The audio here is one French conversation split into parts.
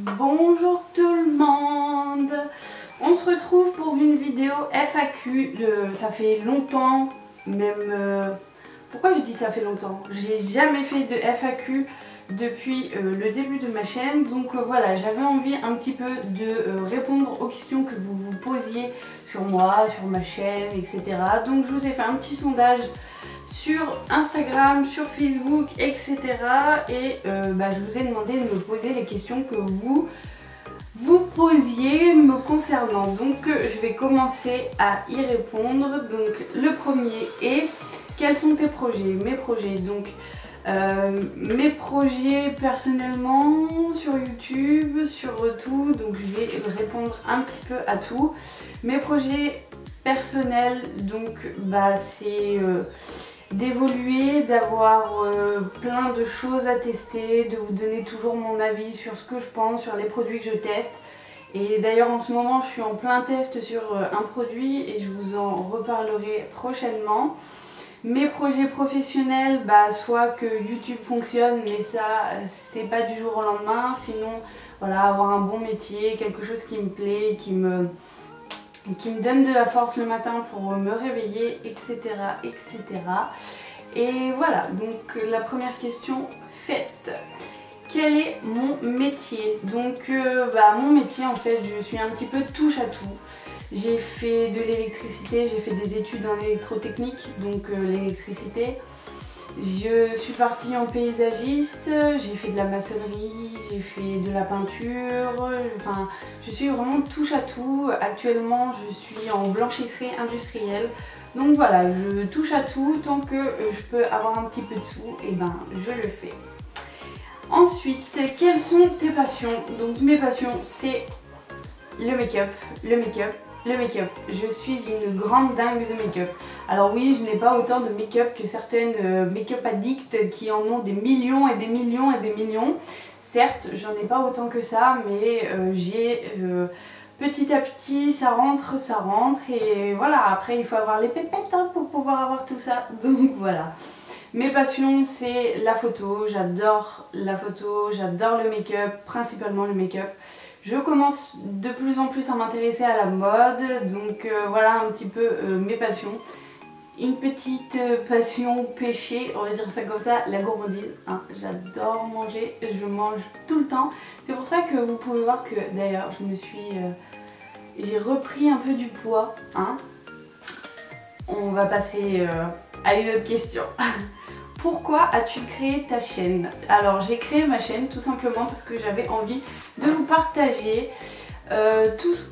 Bonjour tout le monde. On se retrouve pour une vidéo FAQ. Ça fait longtemps, même... pourquoi je dis ça fait longtemps? J'ai jamais fait de FAQ depuis le début de ma chaîne. Donc voilà, j'avais envie un petit peu de répondre aux questions que vous vous posiez sur moi, sur ma chaîne, etc. Donc je vous ai fait un petit sondage sur Instagram, sur Facebook, etc. Et je vous ai demandé de me poser les questions que vous posiez me concernant. Donc je vais commencer à y répondre. Donc le premier est: quels sont tes projets? Mes projets, donc mes projets personnellement sur YouTube, sur tout, donc je vais répondre un petit peu à tout. Mes projets personnels, donc c'est d'évoluer, d'avoir plein de choses à tester, de vous donner toujours mon avis sur ce que je pense, sur les produits que je teste. Et d'ailleurs en ce moment je suis en plein test sur un produit et je vous en reparlerai prochainement. Mes projets professionnels, soit que YouTube fonctionne, mais ça c'est pas du jour au lendemain, sinon voilà, avoir un bon métier, quelque chose qui me plaît, qui me donne de la force le matin pour me réveiller, etc. etc. Et voilà, donc la première question faite. Quel est mon métier? Donc mon métier, en fait, je suis un petit peu touche à tout. J'ai fait de l'électricité, j'ai fait des études en électrotechnique, donc l'électricité. Je suis partie en paysagiste, j'ai fait de la maçonnerie, j'ai fait de la peinture, enfin je suis vraiment touche à tout. Actuellement je suis en blanchisserie industrielle, donc voilà, je touche à tout. Tant que je peux avoir un petit peu de sous, et je le fais. Ensuite, quelles sont tes passions? Donc mes passions, c'est le make-up, le make-up, le make-up. Je suis une grande dingue de make-up. Alors oui, je n'ai pas autant de make-up que certaines make-up addicts qui en ont des millions et des millions et des millions. Certes, j'en ai pas autant que ça, mais j'ai petit à petit, ça rentre et voilà. Après, il faut avoir les pépettes pour pouvoir avoir tout ça. Donc voilà. Mes passions, c'est la photo. J'adore la photo, j'adore le make-up, principalement le make-up. Je commence de plus en plus à m'intéresser à la mode, donc voilà un petit peu mes passions. Une petite passion péché, on va dire ça comme ça, la gourmandise. Hein. J'adore manger, je mange tout le temps. C'est pour ça que vous pouvez voir que d'ailleurs j'ai repris un peu du poids. Hein. On va passer à une autre question. Pourquoi as-tu créé ta chaîne? Alors j'ai créé ma chaîne tout simplement parce que j'avais envie de vous partager tout ce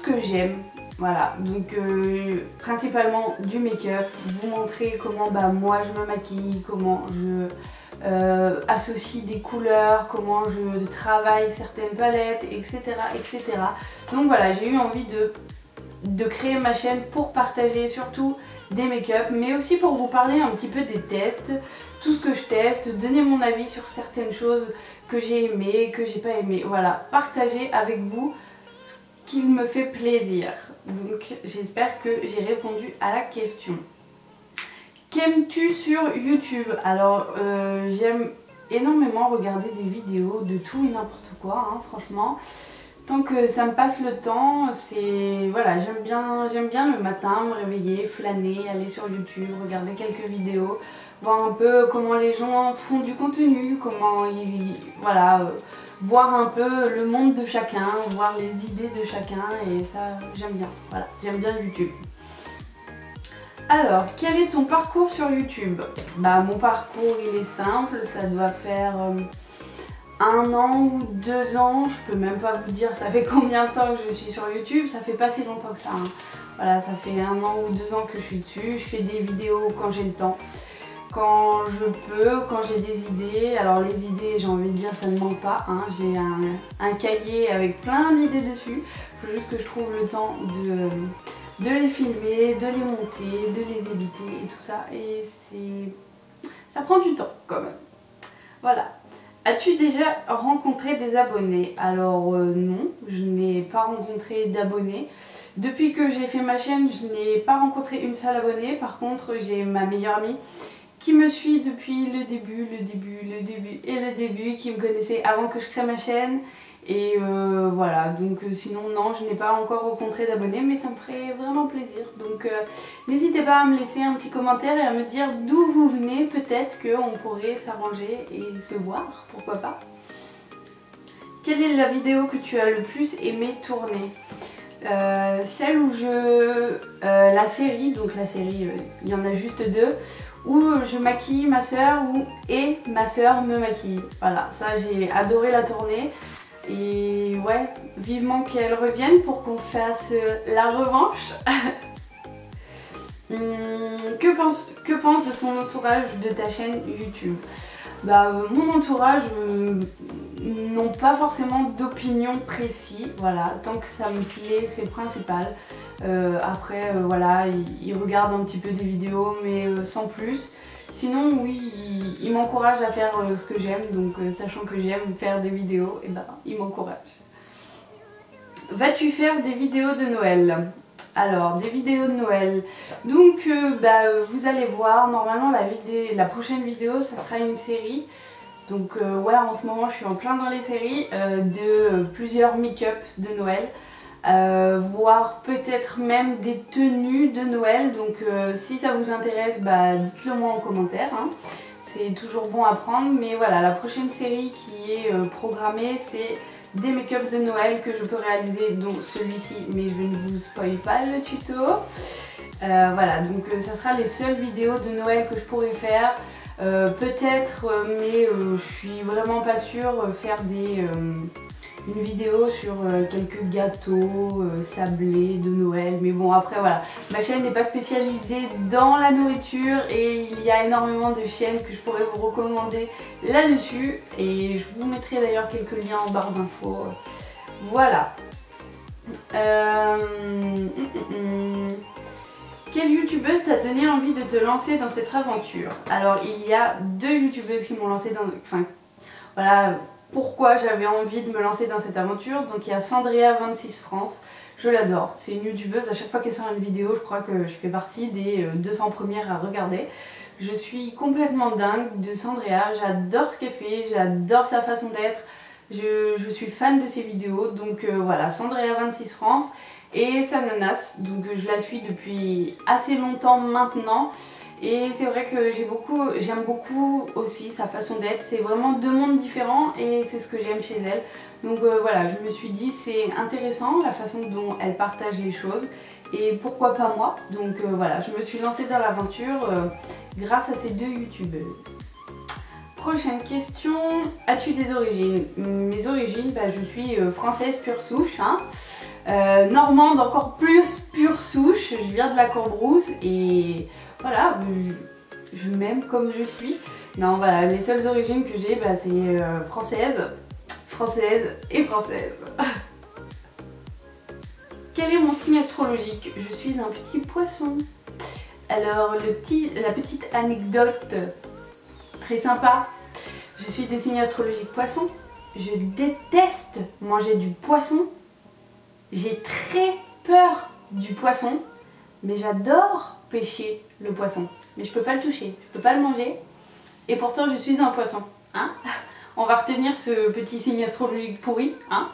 que j'aime. Voilà, donc principalement du make-up, vous montrer comment moi je me maquille, comment je associe des couleurs, comment je travaille certaines palettes, etc. etc. Donc voilà, j'ai eu envie de créer ma chaîne pour partager surtout des make-up, mais aussi pour vous parler un petit peu des tests, tout ce que je teste, donner mon avis sur certaines choses que j'ai aimées, que j'ai pas aimées. Voilà, partager avec vous ce qui me fait plaisir. Donc j'espère que j'ai répondu à la question. Qu'aimes-tu sur YouTube? Alors j'aime énormément regarder des vidéos de tout et n'importe quoi, hein, franchement. Tant que ça me passe le temps, c'est voilà, j'aime bien le matin me réveiller, flâner, aller sur YouTube, regarder quelques vidéos, voir un peu comment les gens font du contenu, comment ils voir un peu le monde de chacun, voir les idées de chacun, et ça j'aime bien. Voilà, j'aime bien YouTube. Alors, quel est ton parcours sur YouTube? Mon parcours il est simple, ça doit faire 1 an ou 2 ans, je peux même pas vous dire ça fait combien de temps que je suis sur YouTube, ça fait pas si longtemps que ça. Hein. Voilà, ça fait 1 an ou 2 ans que je suis dessus, je fais des vidéos quand j'ai le temps, quand je peux, quand j'ai des idées. Alors les idées, j'ai envie de dire, ça ne manque pas, hein. J'ai un cahier avec plein d'idées dessus, il faut juste que je trouve le temps de les filmer, de les monter, de les éditer et tout ça, et ça prend du temps quand même. Voilà. As-tu déjà rencontré des abonnés? Alors non, je n'ai pas rencontré d'abonnés. Depuis que j'ai fait ma chaîne, je n'ai pas rencontré une seule abonnée. Par contre, j'ai ma meilleure amie qui me suit depuis le début et le début, qui me connaissait avant que je crée ma chaîne. Et voilà, donc sinon non, je n'ai pas encore rencontré d'abonnés, mais ça me ferait vraiment plaisir. Donc n'hésitez pas à me laisser un petit commentaire et à me dire d'où vous venez, peut-être qu'on pourrait s'arranger et se voir, pourquoi pas. Quelle est la vidéo que tu as le plus aimé tourner? Celle où la série, donc la série, il y en a juste deux, où je maquille ma soeur et ma soeur me maquille. Voilà, ça j'ai adoré la tourner. Et ouais, vivement qu'elle revienne pour qu'on fasse la revanche. Que penses de ton entourage de ta chaîne YouTube? Mon entourage n'ont pas forcément d'opinion précise, voilà, tant que ça me plaît, c'est le principal. Après, voilà, ils regardent un petit peu des vidéos, mais sans plus. Sinon, oui, ils m'encouragent à faire ce que j'aime, donc sachant que j'aime faire des vidéos, et ils m'encouragent. Vas-tu faire des vidéos de Noël? Alors, des vidéos de Noël. Donc, vous allez voir, normalement, la prochaine vidéo, ça sera une série. Donc, ouais, en ce moment, je suis en plein dans les séries de plusieurs make-up de Noël. Voire peut-être même des tenues de Noël. Donc, si ça vous intéresse, dites-le moi en commentaire. Hein. C'est toujours bon à prendre. Mais voilà, la prochaine série qui est programmée, c'est des make-up de Noël que je peux réaliser, donc celui-ci, mais je ne vous spoil pas le tuto. Voilà, donc ça sera les seules vidéos de Noël que je pourrais faire. Peut-être, mais je suis vraiment pas sûre, faire une vidéo sur quelques gâteaux sablés de Noël. Mais bon, après voilà, ma chaîne n'est pas spécialisée dans la nourriture et il y a énormément de chaînes que je pourrais vous recommander là-dessus. Et je vous mettrai d'ailleurs quelques liens en barre d'infos. Voilà. Quelle youtubeuse t'a donné envie de te lancer dans cette aventure? Alors, il y a deux youtubeuses qui m'ont lancé dans... Enfin, voilà... Pourquoi j'avais envie de me lancer dans cette aventure. Donc il y a Sandrea26 France, je l'adore, c'est une youtubeuse, à chaque fois qu'elle sort une vidéo, je crois que je fais partie des 200 premières à regarder. Je suis complètement dingue de Sandrea, j'adore ce qu'elle fait, j'adore sa façon d'être, je suis fan de ses vidéos. Donc voilà, Sandrea26 France et Sananas, donc je la suis depuis assez longtemps maintenant. Et c'est vrai que j'aime beaucoup aussi sa façon d'être, c'est vraiment deux mondes différents et c'est ce que j'aime chez elle. Donc voilà, je me suis dit c'est intéressant la façon dont elle partage les choses et pourquoi pas moi. Donc voilà, je me suis lancée dans l'aventure grâce à ces deux youtubeuses. Prochaine question, as-tu des origines? Mes origines, je suis française pure souche, hein. Normande encore plus pure souche, je viens de la Corbrousse et voilà, je m'aime comme je suis. Non voilà, les seules origines que j'ai c'est française et française. Quel est mon signe astrologique? Je suis un petit poisson. Alors la petite anecdote très sympa, je suis des signes astrologiques poisson. Je déteste manger du poisson. J'ai très peur du poisson, mais j'adore pêcher le poisson. Mais je peux pas le toucher, je peux pas le manger. Et pourtant je suis un poisson. Hein? On va retenir ce petit signe astrologique pourri. Hein?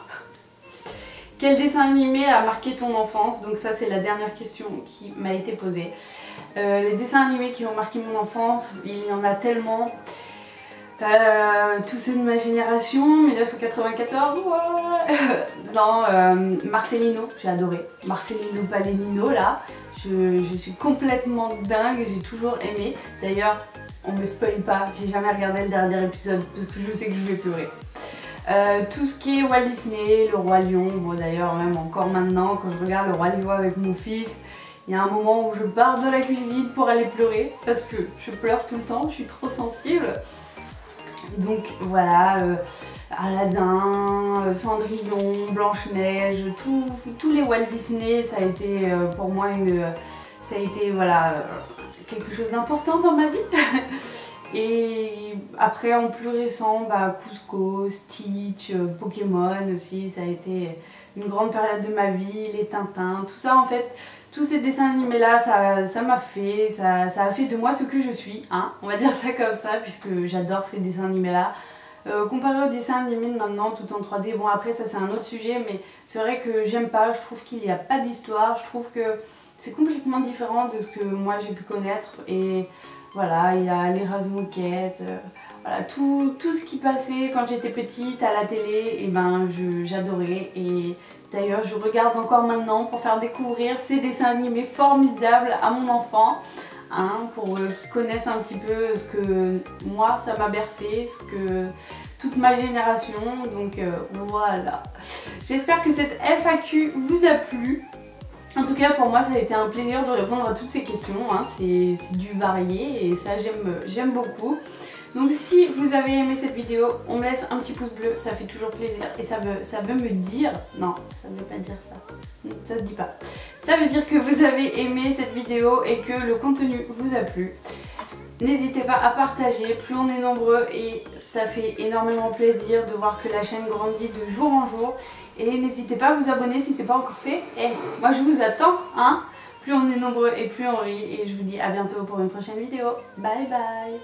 Quel dessin animé a marqué ton enfance? Donc ça c'est la dernière question qui m'a été posée. Les dessins animés qui ont marqué mon enfance, il y en a tellement. Tous ceux de ma génération, 1994, ouais. Non, Marcelino, j'ai adoré. Marcelino Palenino là, je suis complètement dingue, j'ai toujours aimé. D'ailleurs, on me spoil pas, j'ai jamais regardé le dernier épisode parce que je sais que je vais pleurer. Tout ce qui est Walt Disney, le Roi Lion, bon d'ailleurs même encore maintenant quand je regarde le Roi Lion avec mon fils, il y a un moment où je pars de la cuisine pour aller pleurer parce que je pleure tout le temps, je suis trop sensible. Donc voilà, Aladdin, Cendrillon, Blanche-Neige, tous les Walt Disney, ça a été pour moi voilà, quelque chose d'important dans ma vie. Et après en plus récent, Cusco, Stitch, Pokémon aussi, ça a été une grande période de ma vie, les Tintins, tout ça en fait. Tous ces dessins animés là, ça m'a fait, ça a fait de moi ce que je suis, hein, on va dire ça comme ça, puisque j'adore ces dessins animés là. Comparé aux dessins animés de maintenant, tout en 3D, bon après ça c'est un autre sujet, mais c'est vrai que j'aime pas, je trouve qu'il n'y a pas d'histoire, je trouve que c'est complètement différent de ce que moi j'ai pu connaître. Et voilà, il y a les Razmoquettes, voilà, tout ce qui passait quand j'étais petite à la télé, et j'adorais. Et d'ailleurs je regarde encore maintenant pour faire découvrir ces dessins animés formidables à mon enfant. Hein, pour qu'ils connaissent un petit peu ce que moi ça m'a bercé, ce que toute ma génération, donc voilà. J'espère que cette FAQ vous a plu. En tout cas pour moi ça a été un plaisir de répondre à toutes ces questions, hein. C'est du varié et ça j'aime beaucoup. Donc si vous avez aimé cette vidéo, on me laisse un petit pouce bleu, ça fait toujours plaisir et ça veut me dire, non ça ne veut pas dire ça se dit pas. Ça veut dire que vous avez aimé cette vidéo et que le contenu vous a plu. N'hésitez pas à partager, plus on est nombreux et ça fait énormément plaisir de voir que la chaîne grandit de jour en jour. Et n'hésitez pas à vous abonner si ce n'est pas encore fait. Et moi je vous attends, hein. Plus on est nombreux et plus on rit. Et je vous dis à bientôt pour une prochaine vidéo. Bye bye.